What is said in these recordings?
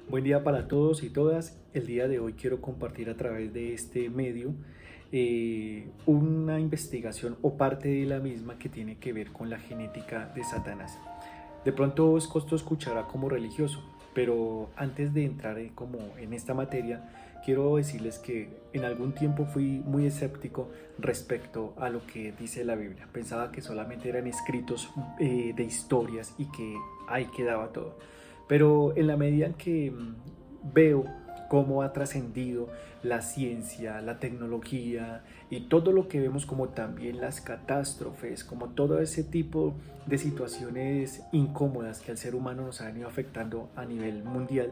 Buen día para todos y todas. El día de hoy quiero compartir a través de este medio una investigación o parte de la misma que tiene que ver con la genética de Satanás. De pronto esto escuchará como religioso, pero antes de entrar como en esta materia, quiero decirles que en algún tiempo fui muy escéptico respecto a lo que dice la Biblia. Pensaba que solamente eran escritos de historias y que ahí quedaba todo. Pero en la medida en que veo cómo ha trascendido la ciencia, la tecnología y todo lo que vemos, como también las catástrofes, como todo ese tipo de situaciones incómodas que al ser humano nos han ido afectando a nivel mundial,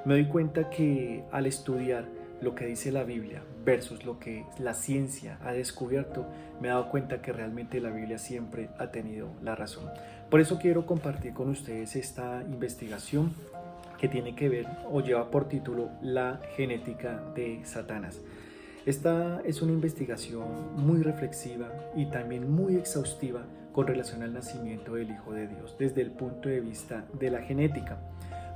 me doy cuenta que al estudiar lo que dice la Biblia versus lo que la ciencia ha descubierto, me he dado cuenta que realmente la Biblia siempre ha tenido la razón. Por eso quiero compartir con ustedes esta investigación que tiene que ver o lleva por título La genética de Satanás. Esta es una investigación muy reflexiva y también muy exhaustiva con relación al nacimiento del Hijo de Dios desde el punto de vista de la genética,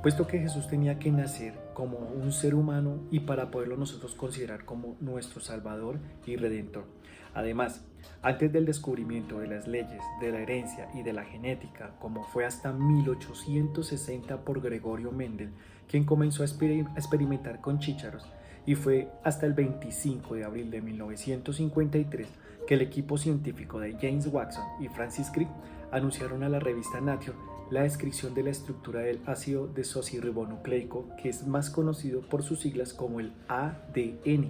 puesto que Jesús tenía que nacer como un ser humano y para poderlo nosotros considerar como nuestro Salvador y Redentor. Además, antes del descubrimiento de las leyes de la herencia y de la genética, como fue hasta 1860 por Gregorio Mendel, quien comenzó a experimentar con chícharos, y fue hasta el 25 de abril de 1953 que el equipo científico de James Watson y Francis Crick anunciaron a la revista Nature la descripción de la estructura del ácido desoxirribonucleico, que es más conocido por sus siglas como el ADN.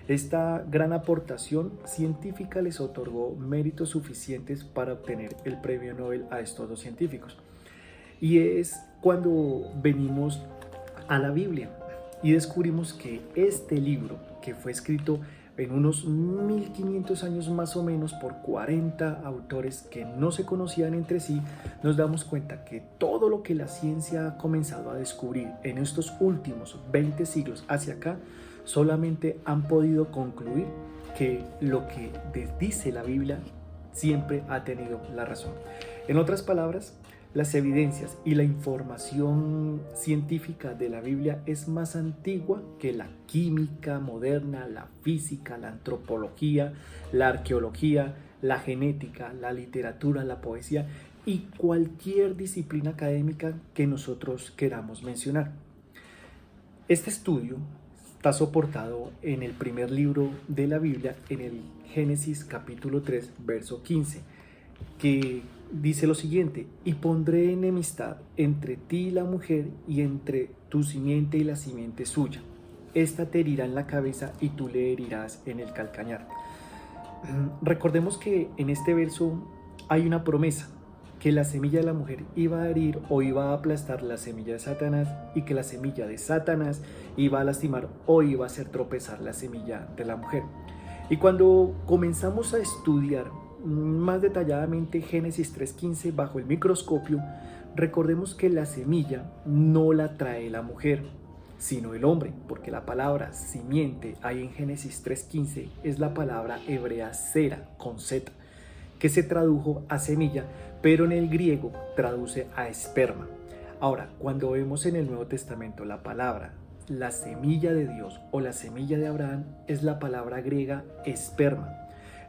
Esta gran aportación científica les otorgó méritos suficientes para obtener el premio Nobel a estos dos científicos. Y es cuando venimos a la Biblia y descubrimos que este libro, que fue escrito en unos 1500 años más o menos por 40 autores que no se conocían entre sí, nos damos cuenta que todo lo que la ciencia ha comenzado a descubrir en estos últimos 20 siglos hacia acá, solamente han podido concluir que lo que dice la Biblia siempre ha tenido la razón. En otras palabras, las evidencias y la información científica de la Biblia es más antigua que la química moderna, la física, la antropología, la arqueología, la genética, la literatura, la poesía y cualquier disciplina académica que nosotros queramos mencionar. Este estudio está soportado en el primer libro de la Biblia, en el Génesis capítulo 3, verso 15, que dice lo siguiente: y pondré enemistad entre ti y la mujer, y entre tu simiente y la simiente suya. Esta te herirá en la cabeza y tú le herirás en el calcañar. Recordemos que en este verso hay una promesa, que la semilla de la mujer iba a herir o iba a aplastar la semilla de Satanás, y que la semilla de Satanás iba a lastimar o iba a hacer tropezar la semilla de la mujer. Y cuando comenzamos a estudiar más detalladamente Génesis 3:15 bajo el microscopio, recordemos que la semilla no la trae la mujer, sino el hombre, porque la palabra simiente ahí en Génesis 3:15 es la palabra hebrea sera con Z, que se tradujo a semilla, pero en el griego traduce a esperma. Ahora, cuando vemos en el Nuevo Testamento la palabra la semilla de Dios o la semilla de Abraham, es la palabra griega esperma.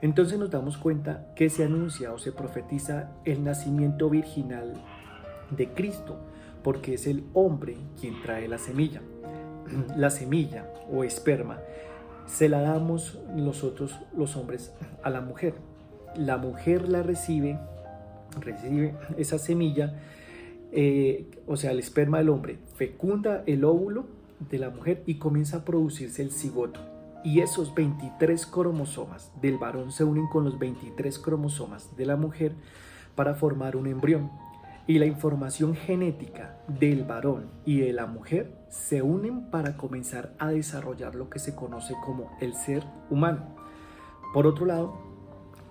Entonces nos damos cuenta que se anuncia o se profetiza el nacimiento virginal de Cristo, porque es el hombre quien trae la semilla. La semilla o esperma se la damos nosotros los hombres a la mujer. La mujer la recibe esa semilla, o sea, el esperma del hombre fecunda el óvulo de la mujer y comienza a producirse el cigoto. Y esos 23 cromosomas del varón se unen con los 23 cromosomas de la mujer para formar un embrión. Y la información genética del varón y de la mujer se unen para comenzar a desarrollar lo que se conoce como el ser humano. Por otro lado,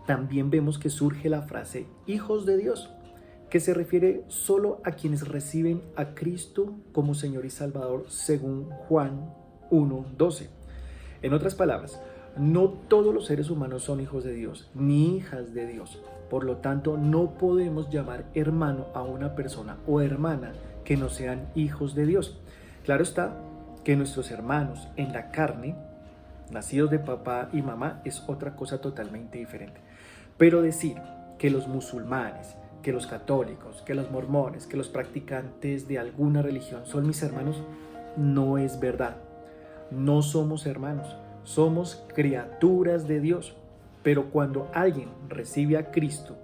también vemos que surge la frase hijos de Dios, que se refiere solo a quienes reciben a Cristo como Señor y Salvador, según Juan 1:12. En otras palabras, no todos los seres humanos son hijos de Dios, ni hijas de Dios. Por lo tanto, no podemos llamar hermano a una persona o hermana que no sean hijos de Dios. Claro está que nuestros hermanos en la carne, nacidos de papá y mamá, es otra cosa totalmente diferente. Pero decir que los musulmanes, que los católicos, que los mormones, que los practicantes de alguna religión son mis hermanos, no es verdad. No somos hermanos, somos criaturas de Dios. Pero cuando alguien recibe a Cristo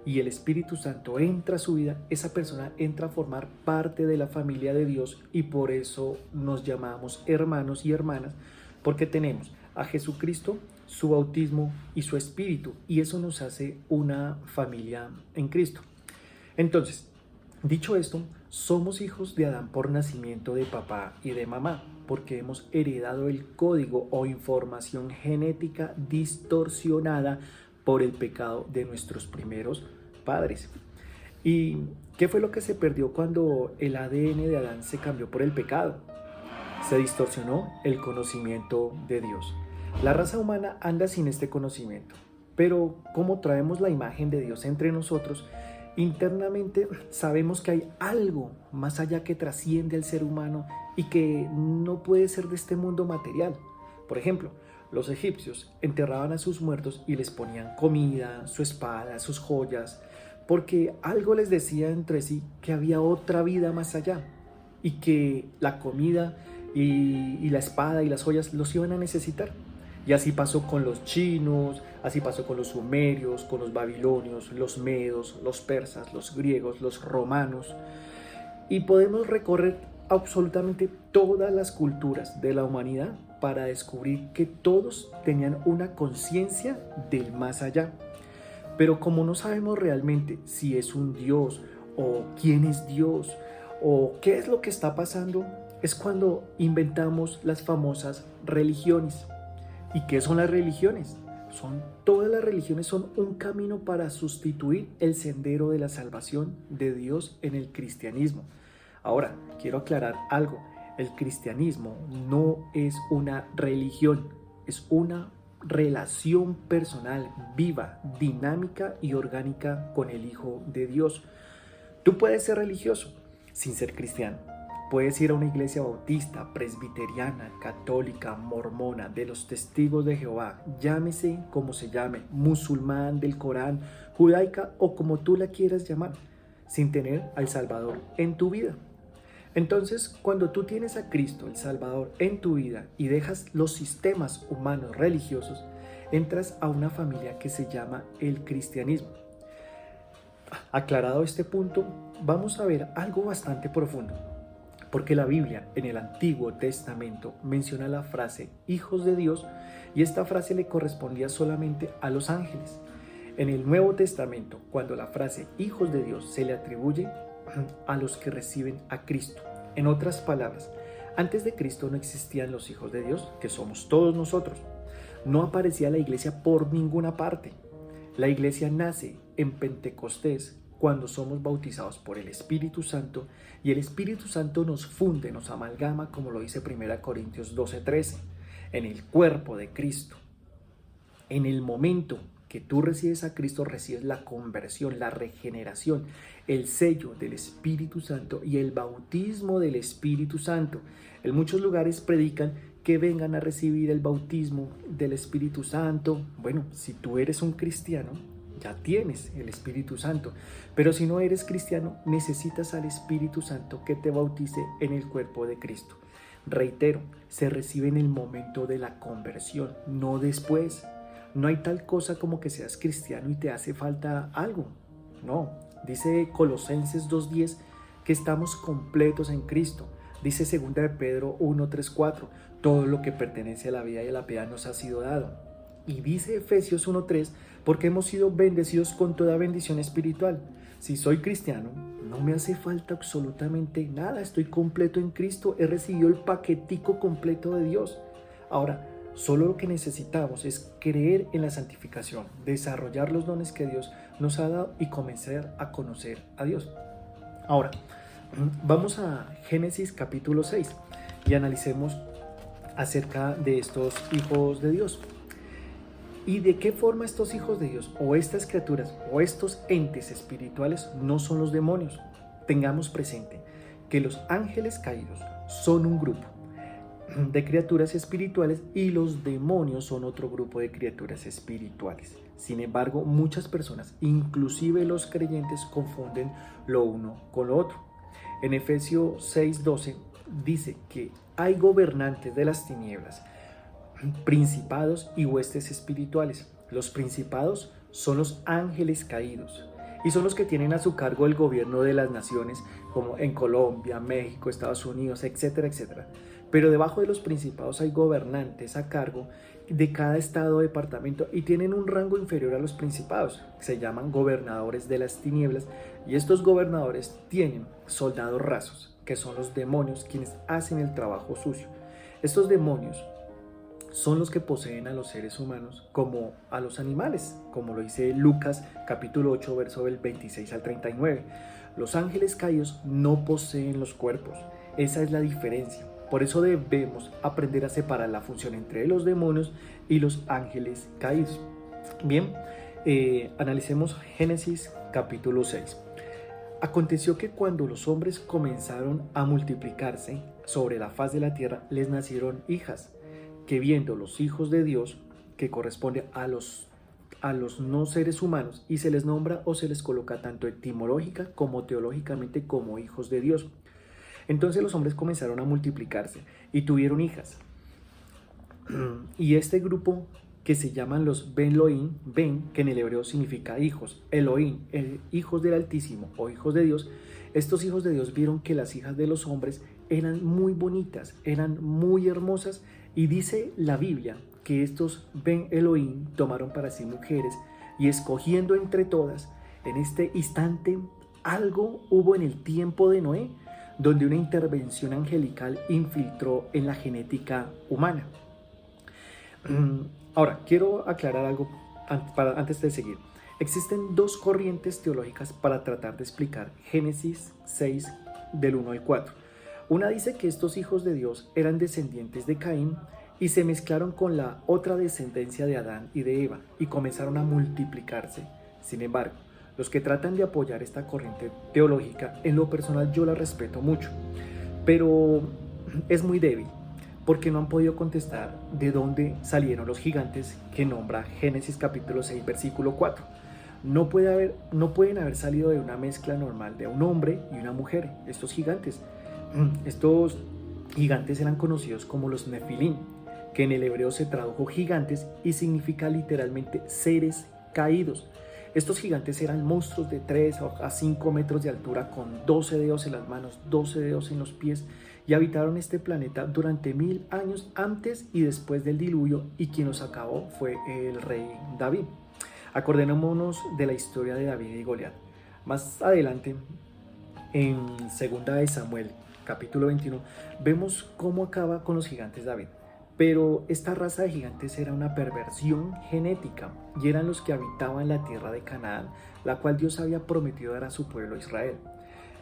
y el Espíritu Santo entra a su vida, esa persona entra a formar parte de la familia de Dios, y por eso nos llamamos hermanos y hermanas, porque tenemos a Jesucristo, su bautismo y su Espíritu, y eso nos hace una familia en Cristo. Entonces, dicho esto, somos hijos de Adán por nacimiento de papá y de mamá, porque hemos heredado el código o información genética distorsionada por el pecado de nuestros primeros padres. ¿Y qué fue lo que se perdió cuando el ADN de Adán se cambió por el pecado? Se distorsionó el conocimiento de Dios. La raza humana anda sin este conocimiento, pero como traemos la imagen de Dios entre nosotros, internamente sabemos que hay algo más allá que trasciende al ser humano y que no puede ser de este mundo material. Por ejemplo, los egipcios enterraban a sus muertos y les ponían comida, su espada, sus joyas, porque algo les decía entre sí que había otra vida más allá y que la comida y la espada y las joyas los iban a necesitar. Y así pasó con los chinos, así pasó con los sumerios, con los babilonios, los medos, los persas, los griegos, los romanos. Y podemos recorrer absolutamente todas las culturas de la humanidad para descubrir que todos tenían una conciencia del más allá. Pero como no sabemos realmente si es un Dios o quién es Dios o qué es lo que está pasando, es cuando inventamos las famosas religiones. ¿Y qué son las religiones? Todas las religiones son un camino para sustituir el sendero de la salvación de Dios en el cristianismo. Ahora, quiero aclarar algo. El cristianismo no es una religión, es una relación personal, viva, dinámica y orgánica con el Hijo de Dios. Tú puedes ser religioso sin ser cristiano. Puedes ir a una iglesia bautista, presbiteriana, católica, mormona, de los testigos de Jehová, llámese como se llame, musulmán, del Corán, judaica o como tú la quieras llamar, sin tener al Salvador en tu vida. Entonces, cuando tú tienes a Cristo, el Salvador, en tu vida y dejas los sistemas humanos religiosos, entras a una familia que se llama el cristianismo. Aclarado este punto, vamos a ver algo bastante profundo. Porque la Biblia en el Antiguo Testamento menciona la frase hijos de Dios, y esta frase le correspondía solamente a los ángeles. En el Nuevo Testamento, cuando la frase hijos de Dios se le atribuye a los que reciben a Cristo. En otras palabras, antes de Cristo no existían los hijos de Dios, que somos todos nosotros. No aparecía la iglesia por ninguna parte. La iglesia nace en Pentecostés, cuando somos bautizados por el Espíritu Santo, y el Espíritu Santo nos funde, nos amalgama, como lo dice 1 Corintios 12:13, en el cuerpo de Cristo. En el momento que tú recibes a Cristo, recibes la conversión, la regeneración, el sello del Espíritu Santo y el bautismo del Espíritu Santo. En muchos lugares predican que vengan a recibir el bautismo del Espíritu Santo. Bueno, si tú eres un cristiano, ya tienes el Espíritu Santo, pero si no eres cristiano, necesitas al Espíritu Santo que te bautice en el cuerpo de Cristo. Reitero, se recibe en el momento de la conversión, no después. No hay tal cosa como que seas cristiano y te hace falta algo. No, dice Colosenses 2:10 que estamos completos en Cristo. Dice 2 de Pedro 1:3-4, todo lo que pertenece a la vida y a la piedad nos ha sido dado. Y dice Efesios 1:3, porque hemos sido bendecidos con toda bendición espiritual. Si soy cristiano, no me hace falta absolutamente nada, estoy completo en Cristo, he recibido el paquetico completo de Dios. Ahora, solo lo que necesitamos es creer en la santificación, desarrollar los dones que Dios nos ha dado y comenzar a conocer a Dios. Ahora, vamos a Génesis capítulo 6 y analicemos acerca de estos hijos de Dios. ¿Y de qué forma estos hijos de Dios o estas criaturas o estos entes espirituales no son los demonios? Tengamos presente que los ángeles caídos son un grupo de criaturas espirituales y los demonios son otro grupo de criaturas espirituales. Sin embargo, muchas personas, inclusive los creyentes, confunden lo uno con lo otro. En Efesios 6:12 dice que hay gobernantes de las tinieblas, principados y huestes espirituales. Los principados son los ángeles caídos y son los que tienen a su cargo el gobierno de las naciones, como en Colombia, México, Estados Unidos, etcétera, etcétera. Pero debajo de los principados hay gobernantes a cargo de cada estado o departamento y tienen un rango inferior a los principados. Se llaman gobernadores de las tinieblas y estos gobernadores tienen soldados rasos, que son los demonios quienes hacen el trabajo sucio. Estos demonios son los que poseen a los seres humanos como a los animales, como lo dice Lucas capítulo 8, verso del 26 al 39. Los ángeles caídos no poseen los cuerpos. Esa es la diferencia. Por eso debemos aprender a separar la función entre los demonios y los ángeles caídos. Bien, analicemos Génesis capítulo 6. Aconteció que cuando los hombres comenzaron a multiplicarse sobre la faz de la tierra, les nacieron hijas, que viendo los hijos de Dios, que corresponde a los no seres humanos, y se les nombra o se les coloca tanto etimológica como teológicamente como hijos de Dios. Entonces los hombres comenzaron a multiplicarse y tuvieron hijas. Y este grupo que se llaman los Ben Elohim, Ben, que en el hebreo significa hijos, Elohim, hijos del Altísimo o hijos de Dios, estos hijos de Dios vieron que las hijas de los hombres eran muy bonitas, eran muy hermosas, y dice la Biblia que estos Ben Elohim tomaron para sí mujeres y escogiendo entre todas, en este instante algo hubo en el tiempo de Noé, donde una intervención angelical infiltró en la genética humana. Ahora, quiero aclarar algo antes de seguir. Existen dos corrientes teológicas para tratar de explicar Génesis 6 del 1 al 4. Una dice que estos hijos de Dios eran descendientes de Caín y se mezclaron con la otra descendencia de Adán y de Eva y comenzaron a multiplicarse. Sin embargo, los que tratan de apoyar esta corriente teológica, en lo personal yo la respeto mucho, pero es muy débil, porque no han podido contestar de dónde salieron los gigantes que nombra Génesis capítulo 6, versículo 4. No pueden haber salido de una mezcla normal de un hombre y una mujer, estos gigantes. Estos gigantes eran conocidos como los Nefilim, que en el hebreo se tradujo gigantes y significa literalmente seres caídos. Estos gigantes eran monstruos de 3 a 5 metros de altura con 12 dedos en las manos, 12 dedos en los pies, y habitaron este planeta durante 1000 años antes y después del diluvio, y quien los acabó fue el rey David. Acordémonos de la historia de David y Goliat. Más adelante, en 2 de Samuel, capítulo 21, vemos cómo acaba con los gigantes David. Pero esta raza de gigantes era una perversión genética y eran los que habitaban la tierra de Canaán, la cual Dios había prometido dar a su pueblo Israel.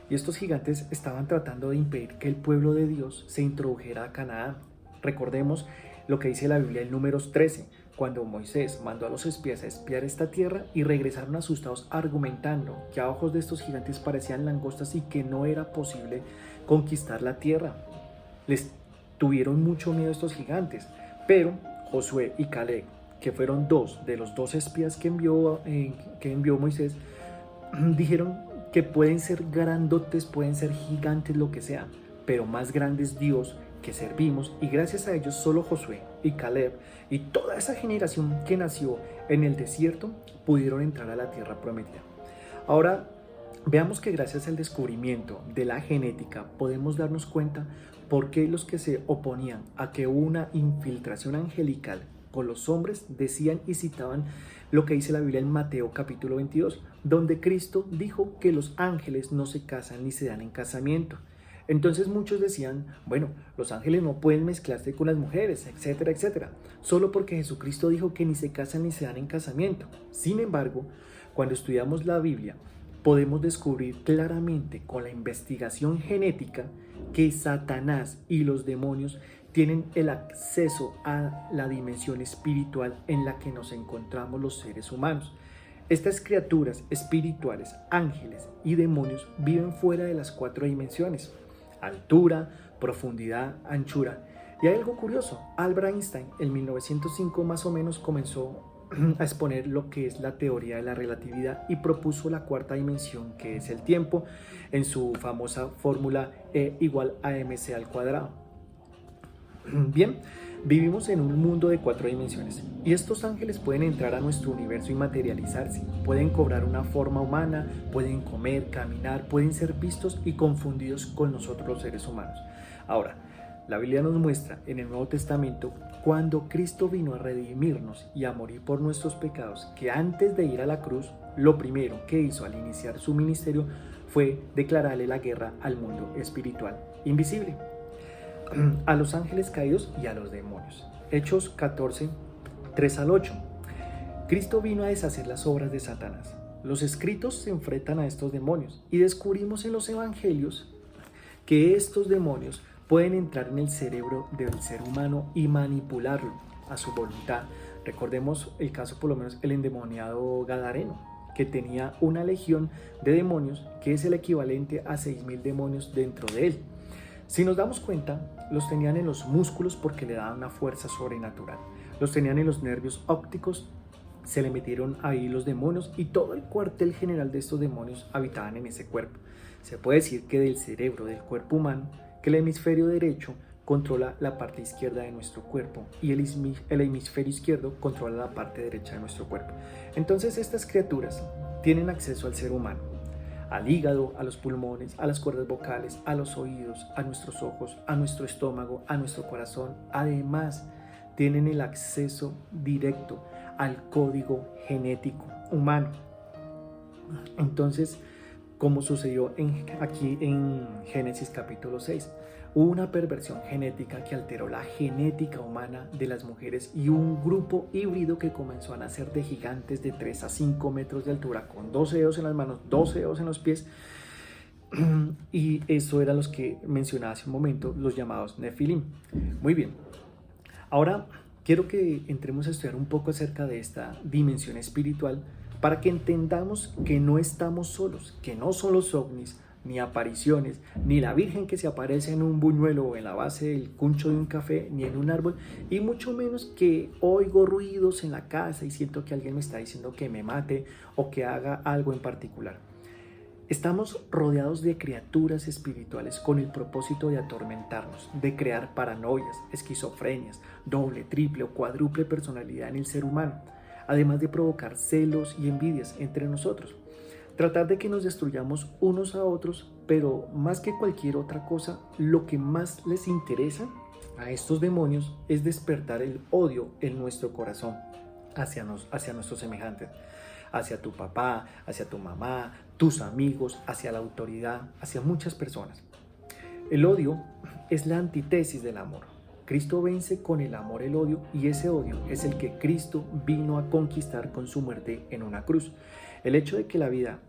Y estos gigantes estaban tratando de impedir que el pueblo de Dios se introdujera a Canaán. Recordemos lo que dice la Biblia en Números 13, cuando Moisés mandó a los espías a espiar esta tierra y regresaron asustados argumentando que a ojos de estos gigantes parecían langostas y que no era posible conquistar la tierra. Les tuvieron mucho miedo estos gigantes, pero Josué y Caleb, que fueron dos de los 2 espías que envió Moisés, dijeron que pueden ser grandotes, pueden ser gigantes, lo que sea, pero más grande es Dios que servimos, y gracias a ellos solo Josué y Caleb y toda esa generación que nació en el desierto pudieron entrar a la tierra prometida. Ahora veamos que gracias al descubrimiento de la genética podemos darnos cuenta por qué los que se oponían a que hubo una infiltración angelical con los hombres decían y citaban lo que dice la Biblia en Mateo capítulo 22, donde Cristo dijo que los ángeles no se casan ni se dan en casamiento. Entonces muchos decían, bueno, los ángeles no pueden mezclarse con las mujeres, etcétera, etcétera, solo porque Jesucristo dijo que ni se casan ni se dan en casamiento. Sin embargo, cuando estudiamos la Biblia, podemos descubrir claramente con la investigación genética que Satanás y los demonios tienen el acceso a la dimensión espiritual en la que nos encontramos los seres humanos. Estas criaturas espirituales, ángeles y demonios, viven fuera de las 4 dimensiones: altura, profundidad, anchura. Y hay algo curioso, Albert Einstein en 1905 más o menos comenzó a exponer lo que es la teoría de la relatividad y propuso la cuarta dimensión, que es el tiempo, en su famosa fórmula E igual a mc al cuadrado. Bien, vivimos en un mundo de 4 dimensiones y estos ángeles pueden entrar a nuestro universo y materializarse, pueden cobrar una forma humana, pueden comer, caminar, pueden ser vistos y confundidos con nosotros los seres humanos. Ahora, la Biblia nos muestra en el Nuevo Testamento cuando Cristo vino a redimirnos y a morir por nuestros pecados, que antes de ir a la cruz, lo primero que hizo al iniciar su ministerio fue declararle la guerra al mundo espiritual invisible, a los ángeles caídos y a los demonios. Hechos 14, 3 al 8. Cristo vino a deshacer las obras de Satanás. Los escritos se enfrentan a estos demonios y descubrimos en los evangelios que estos demonios pueden entrar en el cerebro del ser humano y manipularlo a su voluntad. Recordemos el caso, por lo menos el endemoniado Gadareno, que tenía una legión de demonios que es el equivalente a 6.000 demonios dentro de él. Si nos damos cuenta, los tenían en los músculos porque le daban una fuerza sobrenatural. Los tenían en los nervios ópticos, se le metieron ahí los demonios y todo el cuartel general de estos demonios habitaban en ese cuerpo. Se puede decir que del cerebro del cuerpo humano, que el hemisferio derecho controla la parte izquierda de nuestro cuerpo y el hemisferio izquierdo controla la parte derecha de nuestro cuerpo. Entonces estas criaturas tienen acceso al ser humano, al hígado, a los pulmones, a las cuerdas vocales, a los oídos, a nuestros ojos, a nuestro estómago, a nuestro corazón. Además, tienen el acceso directo al código genético humano. Entonces, como sucedió aquí en Génesis capítulo 6, hubo una perversión genética que alteró la genética humana de las mujeres y un grupo híbrido que comenzó a nacer de gigantes de 3 a 5 metros de altura, con 12 dedos en las manos, 12 dedos en los pies, y eso eran los que mencionaba hace un momento, los llamados Nefilim. Muy bien, ahora quiero que entremos a estudiar un poco acerca de esta dimensión espiritual para que entendamos que no estamos solos, que no son los ovnis, ni apariciones, ni la Virgen que se aparece en un buñuelo o en la base del cuncho de un café, ni en un árbol, y mucho menos que oigo ruidos en la casa y siento que alguien me está diciendo que me mate o que haga algo en particular. Estamos rodeados de criaturas espirituales con el propósito de atormentarnos, de crear paranoias, esquizofrenias, doble, triple o cuádruple personalidad en el ser humano, además de provocar celos y envidias entre nosotros. Tratar de que nos destruyamos unos a otros, pero más que cualquier otra cosa, lo que más les interesa a estos demonios es despertar el odio en nuestro corazón hacia nuestros semejantes, hacia tu papá, hacia tu mamá, tus amigos, hacia la autoridad, hacia muchas personas. El odio es la antítesis del amor. Cristo vence con el amor el odio y ese odio es el que Cristo vino a conquistar con su muerte en una cruz. El hecho de que la vida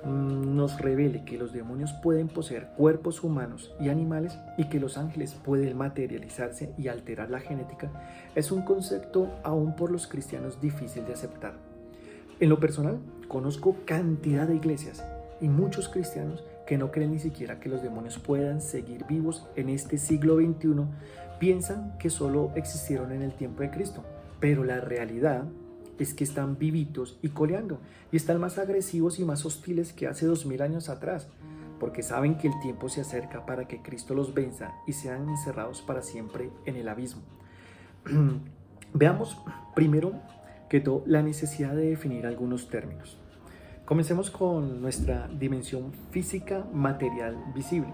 nos revele que los demonios pueden poseer cuerpos humanos y animales y que los ángeles pueden materializarse y alterar la genética es un concepto aún por los cristianos difícil de aceptar. En lo personal, conozco cantidad de iglesias y muchos cristianos que no creen ni siquiera que los demonios puedan seguir vivos en este siglo XXI, piensan que solo existieron en el tiempo de Cristo, pero la realidad es que están vivitos y coleando y están más agresivos y más hostiles que hace 2000 años atrás, porque saben que el tiempo se acerca para que Cristo los venza y sean encerrados para siempre en el abismo. Veamos primero que todo la necesidad de definir algunos términos. Comencemos con nuestra dimensión física material visible.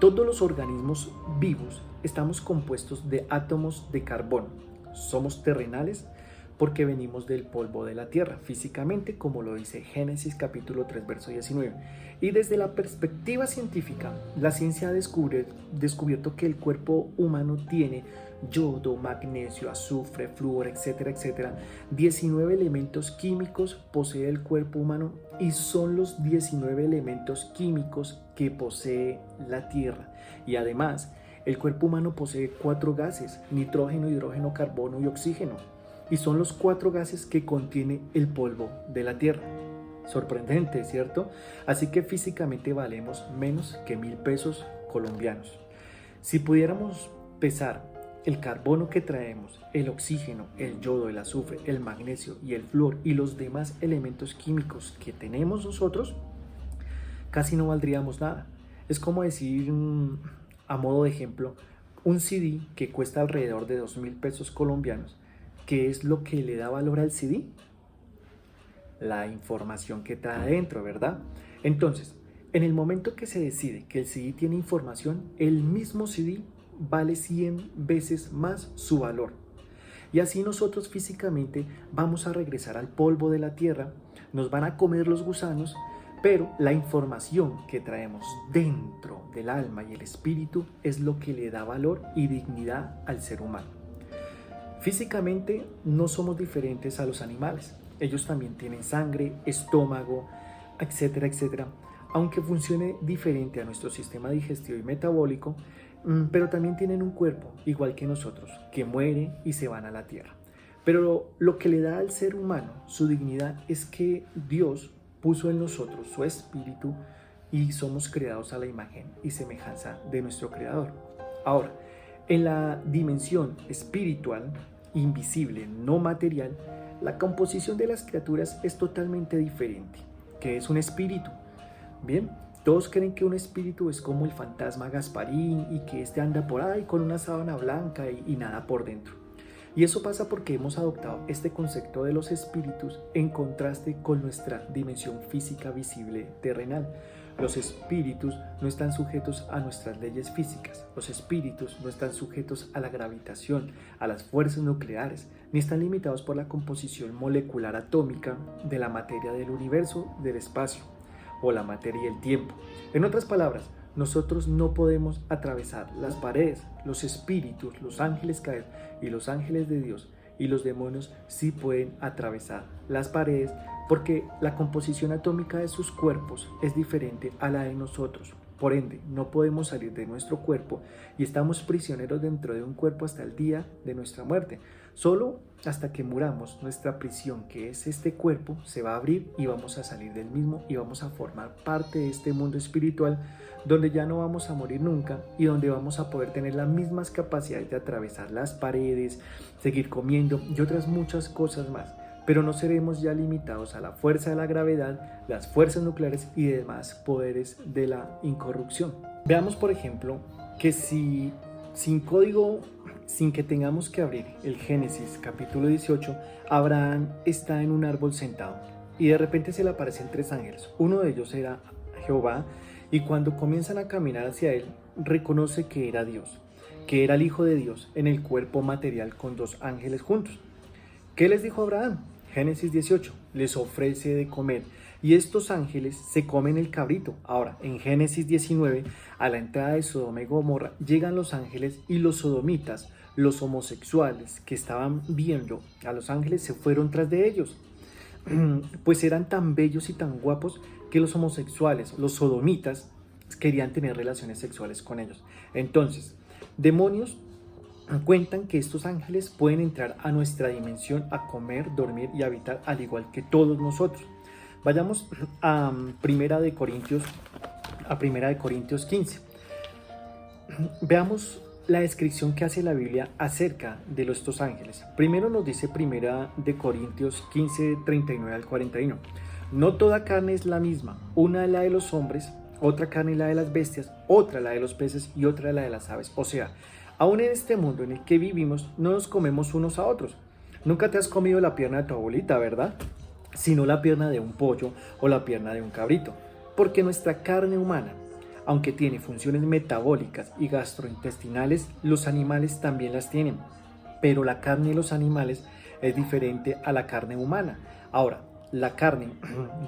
Todos los organismos vivos estamos compuestos de átomos de carbono. Somos terrenales porque venimos del polvo de la tierra, físicamente, como lo dice Génesis capítulo 3, verso 19. Y desde la perspectiva científica, la ciencia ha descubierto que el cuerpo humano tiene yodo, magnesio, azufre, flúor, etcétera, etcétera. 19 elementos químicos posee el cuerpo humano y son los 19 elementos químicos que posee la tierra. Y además, el cuerpo humano posee 4 gases, nitrógeno, hidrógeno, carbono y oxígeno. Y son los 4 gases que contiene el polvo de la tierra. Sorprendente, ¿cierto? Así que físicamente valemos menos que 1.000 pesos colombianos. Si pudiéramos pesar el carbono que traemos, el oxígeno, el yodo, el azufre, el magnesio y el flúor y los demás elementos químicos que tenemos nosotros, casi no valdríamos nada. Es como decir, a modo de ejemplo, un CD que cuesta alrededor de 2.000 pesos colombianos. ¿Qué es lo que le da valor al CD? La información que trae adentro, ¿verdad? Entonces, en el momento que se decide que el CD tiene información, el mismo CD vale 100 veces más su valor. Y así nosotros físicamente vamos a regresar al polvo de la tierra, nos van a comer los gusanos, pero la información que traemos dentro del alma y el espíritu es lo que le da valor y dignidad al ser humano. Físicamente no somos diferentes a los animales. Ellos también tienen sangre, estómago, etcétera, etcétera. Aunque funcione diferente a nuestro sistema digestivo y metabólico, pero también tienen un cuerpo, igual que nosotros, que muere y se van a la tierra. Pero lo que le da al ser humano su dignidad es que Dios puso en nosotros su espíritu y somos creados a la imagen y semejanza de nuestro Creador. Ahora, en la dimensión espiritual, invisible, no material, la composición de las criaturas es totalmente diferente. ¿Qué es un espíritu? Bien, todos creen que un espíritu es como el fantasma Gasparín y que este anda por ahí con una sábana blanca y nada por dentro. Y eso pasa porque hemos adoptado este concepto de los espíritus en contraste con nuestra dimensión física visible terrenal. Los espíritus no están sujetos a nuestras leyes físicas. Los espíritus no están sujetos a la gravitación, a las fuerzas nucleares, ni están limitados por la composición molecular atómica de la materia del universo, del espacio, o la materia y el tiempo. En otras palabras, nosotros no podemos atravesar las paredes. Los espíritus, los ángeles caídos y los ángeles de Dios y los demonios sí pueden atravesar las paredes porque la composición atómica de sus cuerpos es diferente a la de nosotros. Por ende, no podemos salir de nuestro cuerpo y estamos prisioneros dentro de un cuerpo hasta el día de nuestra muerte. Solo hasta que muramos, nuestra prisión, que es este cuerpo, se va a abrir y vamos a salir del mismo y vamos a formar parte de este mundo espiritual donde ya no vamos a morir nunca y donde vamos a poder tener las mismas capacidades de atravesar las paredes, seguir comiendo y otras muchas cosas más. Pero no seremos ya limitados a la fuerza de la gravedad, las fuerzas nucleares y demás poderes de la incorrupción. Veamos, por ejemplo, que si sin código, sin que tengamos que abrir el Génesis capítulo 18, Abraham está en un árbol sentado y de repente se le aparecen 3 ángeles. Uno de ellos era Jehová y cuando comienzan a caminar hacia él, reconoce que era Dios, que era el Hijo de Dios en el cuerpo material con 2 ángeles juntos. ¿Qué les dijo Abraham? Génesis 18, les ofrece de comer y estos ángeles se comen el cabrito. Ahora, en Génesis 19, a la entrada de Sodoma y Gomorra, llegan los ángeles y los sodomitas, los homosexuales que estaban viendo a los ángeles se fueron tras de ellos, pues eran tan bellos y tan guapos que los homosexuales, los sodomitas, querían tener relaciones sexuales con ellos. Entonces, demonios cuentan que estos ángeles pueden entrar a nuestra dimensión a comer, dormir y habitar al igual que todos nosotros. Vayamos a Primera de Corintios 15. Veamos la descripción que hace la Biblia acerca de estos ángeles. Primero nos dice Primera de Corintios 15, 39 al 41. No toda carne es la misma, una es la de los hombres, otra carne es la de las bestias, otra la de los peces y otra la de las aves. O sea, aún en este mundo en el que vivimos, no nos comemos unos a otros. Nunca te has comido la pierna de tu abuelita, ¿verdad? Sino la pierna de un pollo o la pierna de un cabrito. Porque nuestra carne humana, aunque tiene funciones metabólicas y gastrointestinales, los animales también las tienen. Pero la carne de los animales es diferente a la carne humana. Ahora, la carne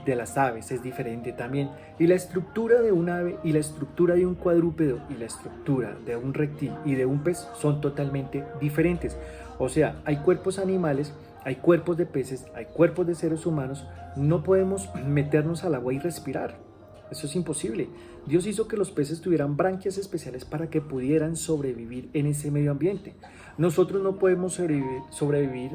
de las aves es diferente también, y la estructura de un ave y la estructura de un cuadrúpedo y la estructura de un reptil y de un pez son totalmente diferentes. O sea, hay cuerpos animales, hay cuerpos de peces, hay cuerpos de seres humanos. No podemos meternos al agua y respirar. Eso es imposible. Dios hizo que los peces tuvieran branquias especiales para que pudieran sobrevivir en ese medio ambiente. Nosotros no podemos sobrevivir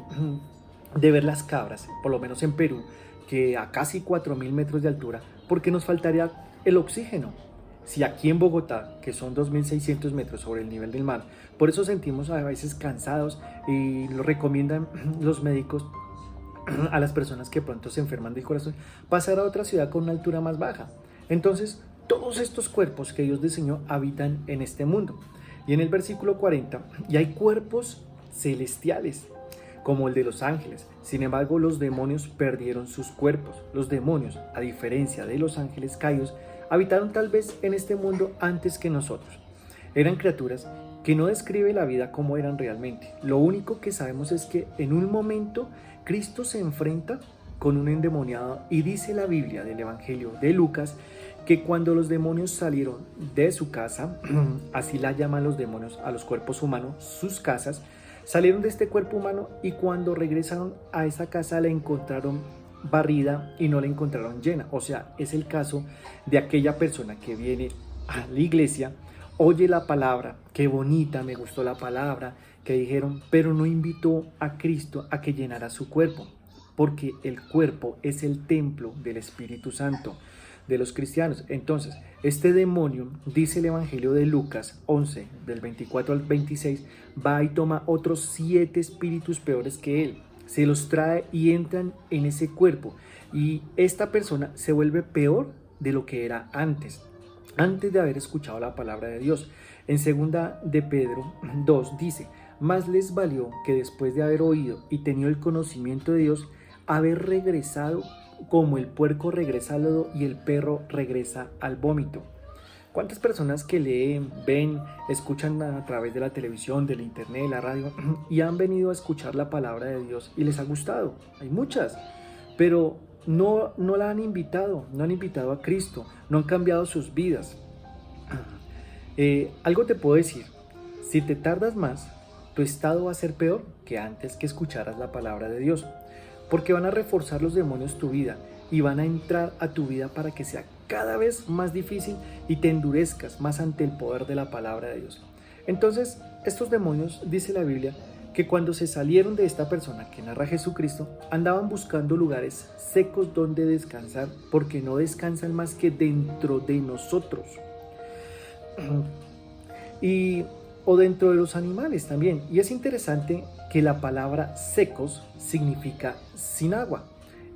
de ver las cabras, por lo menos en Perú, que a casi 4.000 metros de altura, porque nos faltaría el oxígeno. Si aquí en Bogotá, que son 2.600 metros sobre el nivel del mar, por eso sentimos a veces cansados y lo recomiendan los médicos a las personas que pronto se enferman del corazón, pasar a otra ciudad con una altura más baja. Entonces, todos estos cuerpos que Dios diseñó habitan en este mundo. Y en el versículo 40, y hay cuerpos celestiales, como el de los ángeles. Sin embargo, los demonios perdieron sus cuerpos. Los demonios, a diferencia de los ángeles caídos, habitaron tal vez en este mundo antes que nosotros. Eran criaturas que no describe la vida como eran realmente. Lo único que sabemos es que en un momento Cristo se enfrenta con un endemoniado y dice la Biblia del Evangelio de Lucas que cuando los demonios salieron de su casa, así la llaman los demonios a los cuerpos humanos, sus casas, salieron de este cuerpo humano y cuando regresaron a esa casa la encontraron barrida y no la encontraron llena. O sea, es el caso de aquella persona que viene a la iglesia, oye la palabra, qué bonita, me gustó la palabra que dijeron, pero no invitó a Cristo a que llenara su cuerpo, porque el cuerpo es el templo del Espíritu Santo de los cristianos. Entonces, este demonio, dice el Evangelio de Lucas 11, del 24 al 26, va y toma otros 7 espíritus peores que él, se los trae y entran en ese cuerpo, y esta persona se vuelve peor de lo que era antes de haber escuchado la palabra de Dios. En segunda de Pedro 2 dice, más les valió que después de haber oído y tenido el conocimiento de Dios, haber regresado como el puerco regresa al lodo y el perro regresa al vómito. ¿Cuántas personas que leen, ven, escuchan a través de la televisión, del internet, de la radio y han venido a escuchar la palabra de Dios y les ha gustado? Hay muchas, pero no la han invitado, no han invitado a Cristo, no han cambiado sus vidas. Algo te puedo decir, si te tardas más, tu estado va a ser peor que antes que escucharas la palabra de Dios, porque van a reforzar los demonios tu vida y van a entrar a tu vida para que sea cada vez más difícil y te endurezcas más ante el poder de la palabra de Dios. Entonces, estos demonios, dice la Biblia, que cuando se salieron de esta persona que narra Jesucristo, andaban buscando lugares secos donde descansar, porque no descansan más que dentro de nosotros. O dentro de los animales también. Y es interesante que la palabra secos significa sin agua.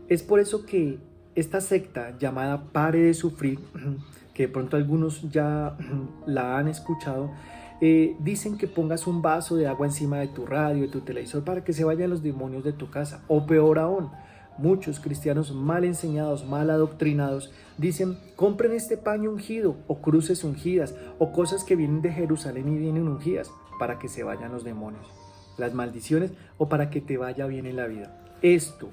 Es por eso que esta secta llamada Pare de Sufrir, que de pronto algunos ya la han escuchado, dicen que pongas un vaso de agua encima de tu radio, de tu televisor, para que se vayan los demonios de tu casa. O peor aún, muchos cristianos mal enseñados, mal adoctrinados, dicen, compren este paño ungido, o cruces ungidas, o cosas que vienen de Jerusalén y vienen ungidas, para que se vayan los demonios, las maldiciones, o para que te vaya bien en la vida. Esto,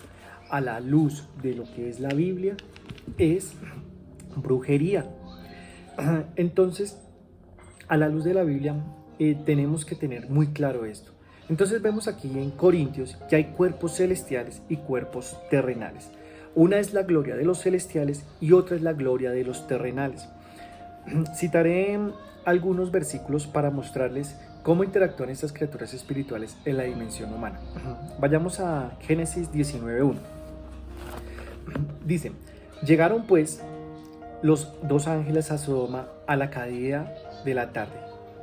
a la luz de lo que es la Biblia, es brujería. Entonces, a la luz de la Biblia, tenemos que tener muy claro esto. Entonces vemos aquí en Corintios que hay cuerpos celestiales y cuerpos terrenales. Una es la gloria de los celestiales y otra es la gloria de los terrenales. Citaré algunos versículos para mostrarles cómo interactúan estas criaturas espirituales en la dimensión humana. Vayamos a Génesis 19:1. Dice, llegaron pues los 2 ángeles a Sodoma a la caída de la tarde,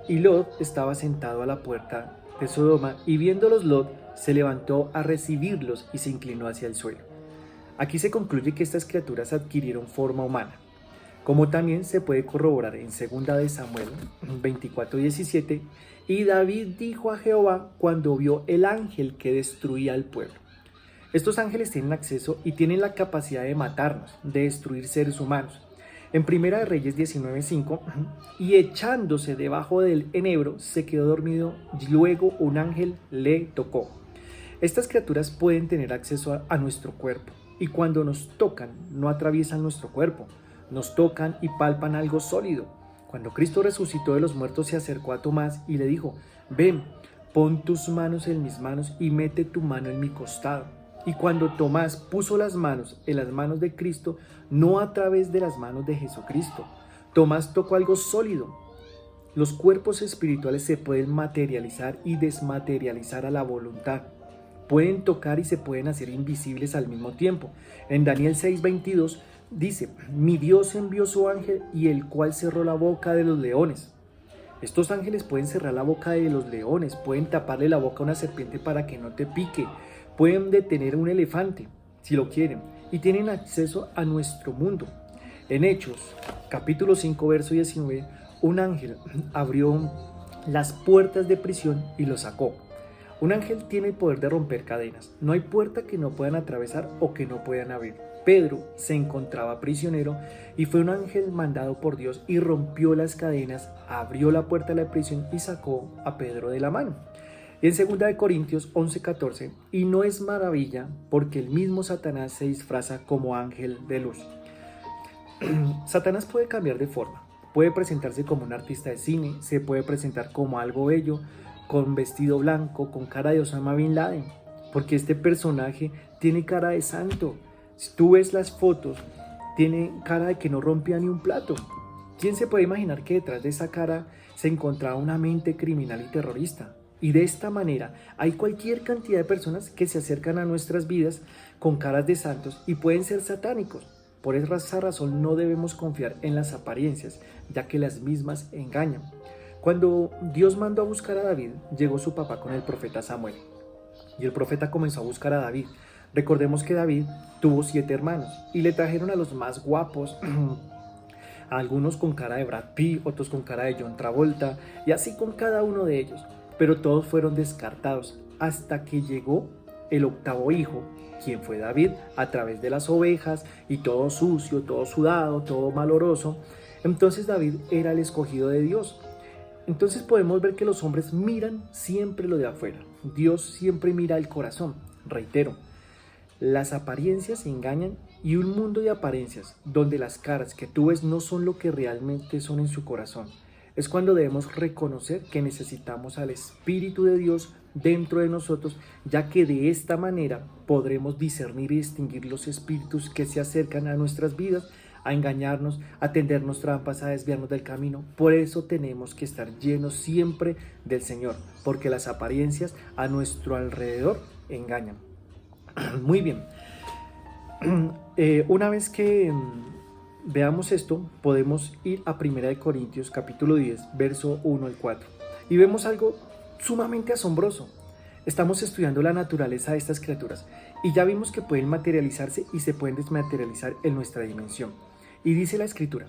y Lot estaba sentado a la puerta de Sodoma, y viéndolos Lot se levantó a recibirlos y se inclinó hacia el suelo. Aquí se concluye que estas criaturas adquirieron forma humana, como también se puede corroborar en 2 de Samuel 24:17, y David dijo a Jehová cuando vio el ángel que destruía al pueblo. Estos ángeles tienen acceso y tienen la capacidad de matarnos, de destruir seres humanos. En Primera de Reyes 19:5, y echándose debajo del enebro se quedó dormido, y luego un ángel le tocó. Estas criaturas pueden tener acceso a nuestro cuerpo, y cuando nos tocan no atraviesan nuestro cuerpo, nos tocan y palpan algo sólido. Cuando Cristo resucitó de los muertos se acercó a Tomás y le dijo, ven, pon tus manos en mis manos y mete tu mano en mi costado. Y cuando Tomás puso las manos en las manos de Cristo, no a través de las manos de Jesucristo, Tomás tocó algo sólido. Los cuerpos espirituales se pueden materializar y desmaterializar a la voluntad. pueden tocar y se pueden hacer invisibles al mismo tiempo. En Daniel 6:22 dice: mi Dios envió su ángel y el cual cerró la boca de los leones. Estos ángeles pueden cerrar la boca de los leones, pueden taparle la boca a una serpiente para que no te pique, pueden detener un elefante si lo quieren, y tienen acceso a nuestro mundo. En Hechos, capítulo 5, verso 19, un ángel abrió las puertas de prisión y lo sacó. Un ángel tiene el poder de romper cadenas. No hay puerta que no puedan atravesar o que no puedan abrir. Pedro se encontraba prisionero y fue un ángel mandado por Dios y rompió las cadenas, abrió la puerta de la prisión y sacó a Pedro de la mano. Y en 2 Corintios 11:14, y no es maravilla porque el mismo Satanás se disfraza como ángel de luz. Satanás puede cambiar de forma, puede presentarse como un artista de cine, se puede presentar como algo bello, con vestido blanco, con cara de Osama Bin Laden, porque este personaje tiene cara de santo. Si tú ves las fotos, tiene cara de que no rompía ni un plato. ¿Quién se puede imaginar que detrás de esa cara se encontraba una mente criminal y terrorista? Y de esta manera hay cualquier cantidad de personas que se acercan a nuestras vidas con caras de santos y pueden ser satánicos. Por esa razón no debemos confiar en las apariencias, ya que las mismas engañan. Cuando Dios mandó a buscar a David, llegó su papá con el profeta Samuel. Y el profeta comenzó a buscar a David. Recordemos que David tuvo 7 hermanos y le trajeron a los más guapos, a algunos con cara de Brad Pitt, otros con cara de John Travolta, y así con cada uno de ellos. Pero todos fueron descartados hasta que llegó el 8º hijo, quien fue David, a través de las ovejas y todo sucio, todo sudado, todo maloroso. Entonces David era el escogido de Dios. Entonces podemos ver que los hombres miran siempre lo de afuera. Dios siempre mira el corazón. Reitero, las apariencias engañan y un mundo de apariencias donde las caras que tú ves no son lo que realmente son en su corazón. Es cuando debemos reconocer que necesitamos al Espíritu de Dios dentro de nosotros, ya que de esta manera podremos discernir y distinguir los espíritus que se acercan a nuestras vidas, a engañarnos, a tendernos trampas, a desviarnos del camino. Por eso tenemos que estar llenos siempre del Señor, porque las apariencias a nuestro alrededor engañan. Muy bien. Una vez que veamos esto, podemos ir a 1 Corintios capítulo 10, verso 1 al 4. Y vemos algo sumamente asombroso. Estamos estudiando la naturaleza de estas criaturas y ya vimos que pueden materializarse y se pueden desmaterializar en nuestra dimensión. Y dice la Escritura: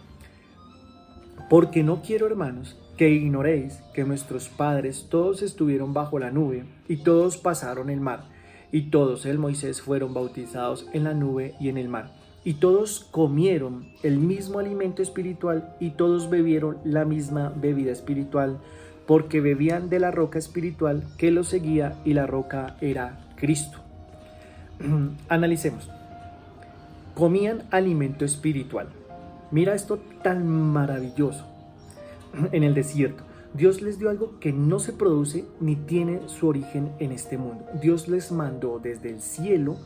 porque no quiero, hermanos, que ignoréis que nuestros padres todos estuvieron bajo la nube y todos pasaron el mar, y todos en Moisés fueron bautizados en la nube y en el mar, y todos comieron el mismo alimento espiritual y todos bebieron la misma bebida espiritual, porque bebían de la roca espiritual que los seguía, y la roca era Cristo. Analicemos. Comían alimento espiritual. Mira esto tan maravilloso. En el desierto, Dios les dio algo que no se produce ni tiene su origen en este mundo. Dios les mandó desde el cielo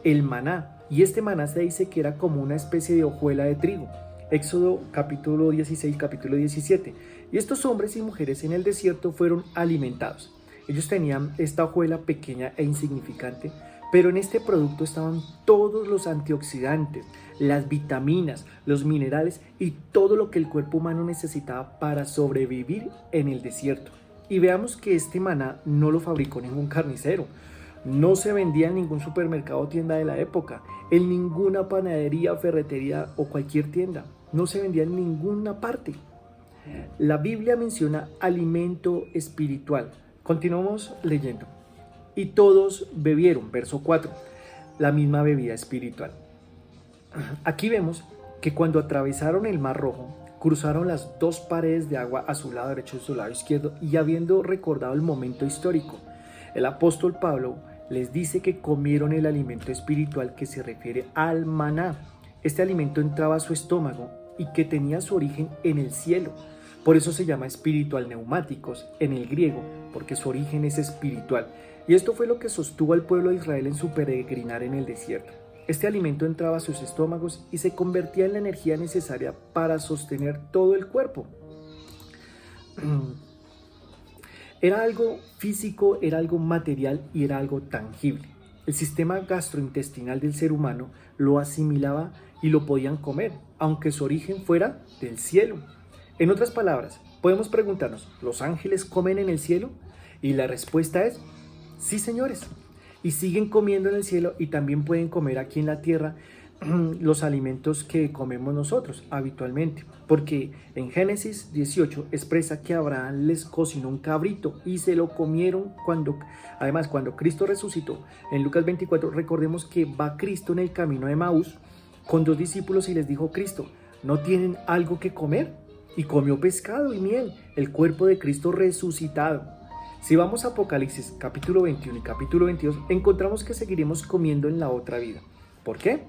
el maná, y este maná se dice que era como una especie de hojuela de trigo. Éxodo capítulo 16, capítulo 17. Y estos hombres y mujeres en el desierto fueron alimentados. Ellos tenían esta hojuela pequeña e insignificante, pero en este producto estaban todos los antioxidantes, las vitaminas, los minerales y todo lo que el cuerpo humano necesitaba para sobrevivir en el desierto. Y veamos que este maná no lo fabricó ningún carnicero, no se vendía en ningún supermercado o tienda de la época, en ninguna panadería, ferretería o cualquier tienda, no se vendía en ninguna parte. La Biblia menciona alimento espiritual. Continuamos leyendo. Y todos bebieron, verso 4, la misma bebida espiritual. Aquí vemos que cuando atravesaron el Mar Rojo, cruzaron las 2 paredes de agua a su lado derecho y a su lado izquierdo, y habiendo recordado el momento histórico, el apóstol Pablo les dice que comieron el alimento espiritual que se refiere al maná. Este alimento entraba a su estómago y que tenía su origen en el cielo. Por eso se llama espiritual neumáticos en el griego, porque su origen es espiritual. Y esto fue lo que sostuvo al pueblo de Israel en su peregrinar en el desierto. Este alimento entraba a sus estómagos y se convertía en la energía necesaria para sostener todo el cuerpo. Era algo físico, era algo material y era algo tangible. El sistema gastrointestinal del ser humano lo asimilaba y lo podían comer, aunque su origen fuera del cielo. En otras palabras, podemos preguntarnos, ¿los ángeles comen en el cielo? Y la respuesta es, sí, señores. Y siguen comiendo en el cielo y también pueden comer aquí en la tierra los alimentos que comemos nosotros habitualmente, porque en Génesis 18 expresa que Abraham les cocinó un cabrito y se lo comieron cuando Cristo resucitó. En Lucas 24 recordemos que va Cristo en el camino de Emaús con 2 discípulos y les dijo Cristo, ¿no tienen algo que comer? Y comió pescado y miel, el cuerpo de Cristo resucitado. Si vamos a Apocalipsis capítulo 21 y capítulo 22, encontramos que seguiremos comiendo en la otra vida. ¿Por qué?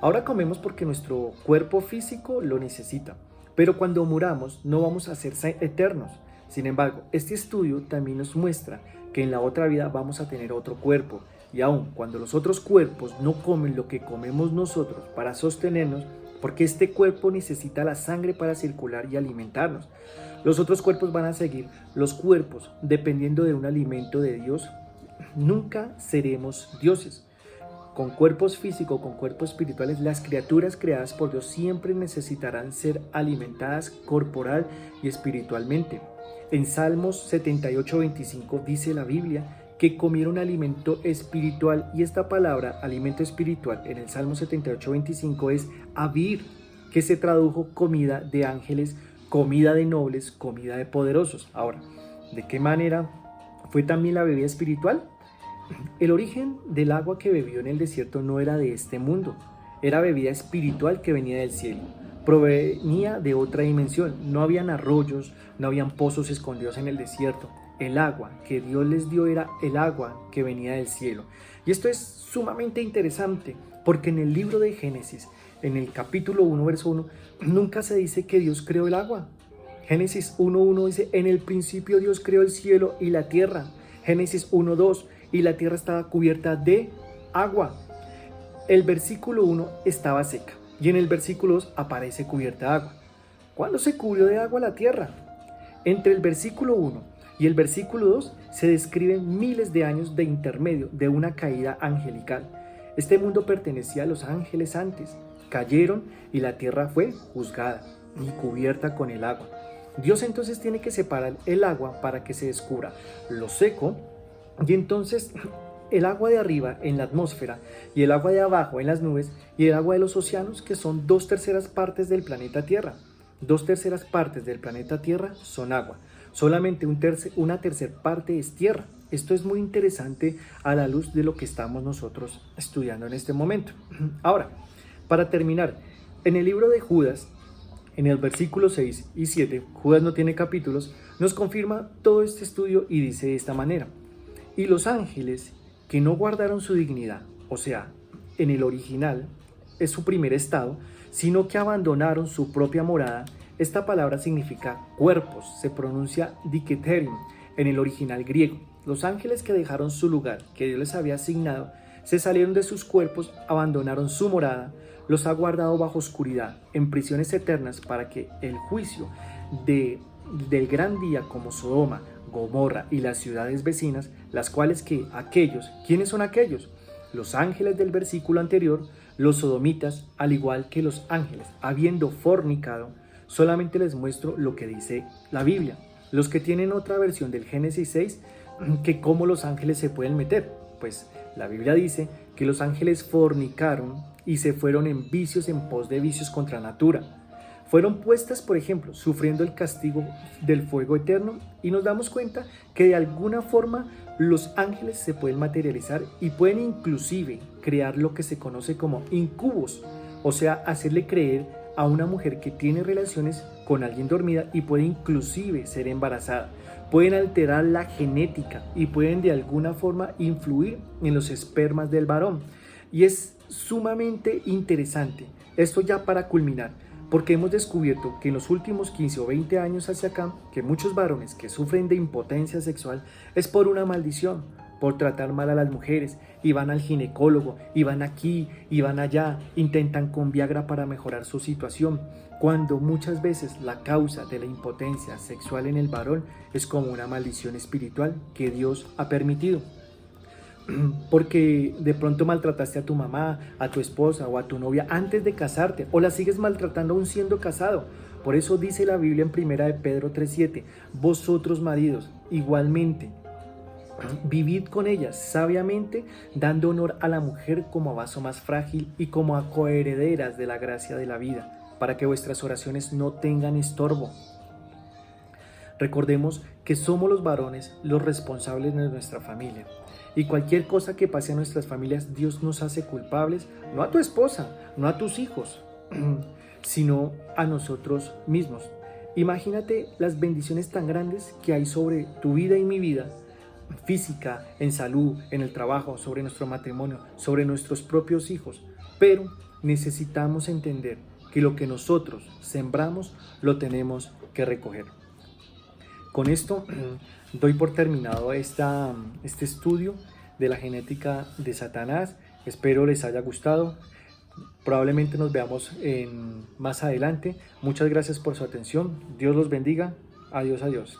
Ahora comemos porque nuestro cuerpo físico lo necesita, pero cuando muramos no vamos a ser eternos. Sin embargo, este estudio también nos muestra que en la otra vida vamos a tener otro cuerpo, y aun cuando los otros cuerpos no comen lo que comemos nosotros para sostenernos, porque este cuerpo necesita la sangre para circular y alimentarnos, los otros cuerpos van a seguir los cuerpos dependiendo de un alimento de Dios. Nunca seremos dioses. Con cuerpos físicos, con cuerpos espirituales, las criaturas creadas por Dios siempre necesitarán ser alimentadas corporal y espiritualmente. En Salmos 78:25 dice la Biblia que comieron alimento espiritual, y esta palabra, alimento espiritual, en el Salmo 78:25 es avir, que se tradujo comida de ángeles, comida de nobles, comida de poderosos. Ahora, ¿de qué manera fue también la bebida espiritual? El origen del agua que bebió en el desierto no era de este mundo, era bebida espiritual que venía del cielo, provenía de otra dimensión, no habían arroyos, no habían pozos escondidos en el desierto, el agua que Dios les dio era el agua que venía del cielo. Y esto es sumamente interesante, porque en el libro de Génesis, en el capítulo 1, verso 1, nunca se dice que Dios creó el agua. Génesis 1:1 dice, en el principio Dios creó el cielo y la tierra. Génesis 1:2, y la tierra estaba cubierta de agua. El versículo 1 estaba seca y en el versículo 2 aparece cubierta de agua. ¿Cuándo se cubrió de agua la tierra? Entre el versículo 1 y el versículo 2 se describen miles de años de intermedio de una caída angelical. Este mundo pertenecía a los ángeles antes, cayeron y la tierra fue juzgada y cubierta con el agua. Dios entonces tiene que separar el agua para que se descubra lo seco, y entonces el agua de arriba en la atmósfera y el agua de abajo en las nubes y el agua de los océanos, que son 2/3 partes del planeta Tierra. 2/3 partes del planeta Tierra son agua. Solamente una tercera parte es tierra. Esto es muy interesante a la luz de lo que estamos nosotros estudiando en este momento. Ahora, para terminar, en el libro de Judas, en el versículo 6 y 7, Judas no tiene capítulos, nos confirma todo este estudio y dice de esta manera: y los ángeles que no guardaron su dignidad, o sea, en el original es su primer estado, sino que abandonaron su propia morada. Esta palabra significa cuerpos, se pronuncia diketerim en el original griego. Los ángeles que dejaron su lugar, que Dios les había asignado, se salieron de sus cuerpos, abandonaron su morada, los ha guardado bajo oscuridad, en prisiones eternas, para que el juicio del gran día, como Sodoma, Gomorra y las ciudades vecinas, las cuales ¿quiénes son aquellos? Los ángeles del versículo anterior, los sodomitas, al igual que los ángeles, habiendo fornicado. Solamente les muestro lo que dice la Biblia. Los que tienen otra versión del Génesis 6, que cómo los ángeles se pueden meter, pues la Biblia dice que los ángeles fornicaron y se fueron en vicios en pos de vicios contra natura. Fueron puestas, por ejemplo, sufriendo el castigo del fuego eterno, y nos damos cuenta que de alguna forma los ángeles se pueden materializar y pueden inclusive crear lo que se conoce como incubos, o sea, hacerle creer a una mujer que tiene relaciones con alguien dormida y puede inclusive ser embarazada. Pueden alterar la genética y pueden de alguna forma influir en los espermas del varón. Y es sumamente interesante, esto ya para culminar, porque hemos descubierto que en los últimos 15 o 20 años hacia acá, que muchos varones que sufren de impotencia sexual es por una maldición, por tratar mal a las mujeres, y van al ginecólogo, y van aquí, y van allá, intentan con Viagra para mejorar su situación, cuando muchas veces la causa de la impotencia sexual en el varón es como una maldición espiritual que Dios ha permitido. Porque de pronto maltrataste a tu mamá, a tu esposa o a tu novia antes de casarte, o la sigues maltratando aún siendo casado. Por eso dice la Biblia en 1 de Pedro 3:7, vosotros maridos, igualmente, vivid con ellas sabiamente, dando honor a la mujer como a vaso más frágil y como a coherederas de la gracia de la vida, para que vuestras oraciones no tengan estorbo. Recordemos que somos los varones los responsables de nuestra familia. Y cualquier cosa que pase a nuestras familias, Dios nos hace culpables, no a tu esposa, no a tus hijos, sino a nosotros mismos. Imagínate las bendiciones tan grandes que hay sobre tu vida y mi vida, física, en salud, en el trabajo, sobre nuestro matrimonio, sobre nuestros propios hijos. Pero necesitamos entender que lo que nosotros sembramos lo tenemos que recoger. Con esto doy por terminado este estudio de la genética de Satanás. Espero les haya gustado. Probablemente nos veamos más adelante. Muchas gracias por su atención. Dios los bendiga. Adiós, adiós.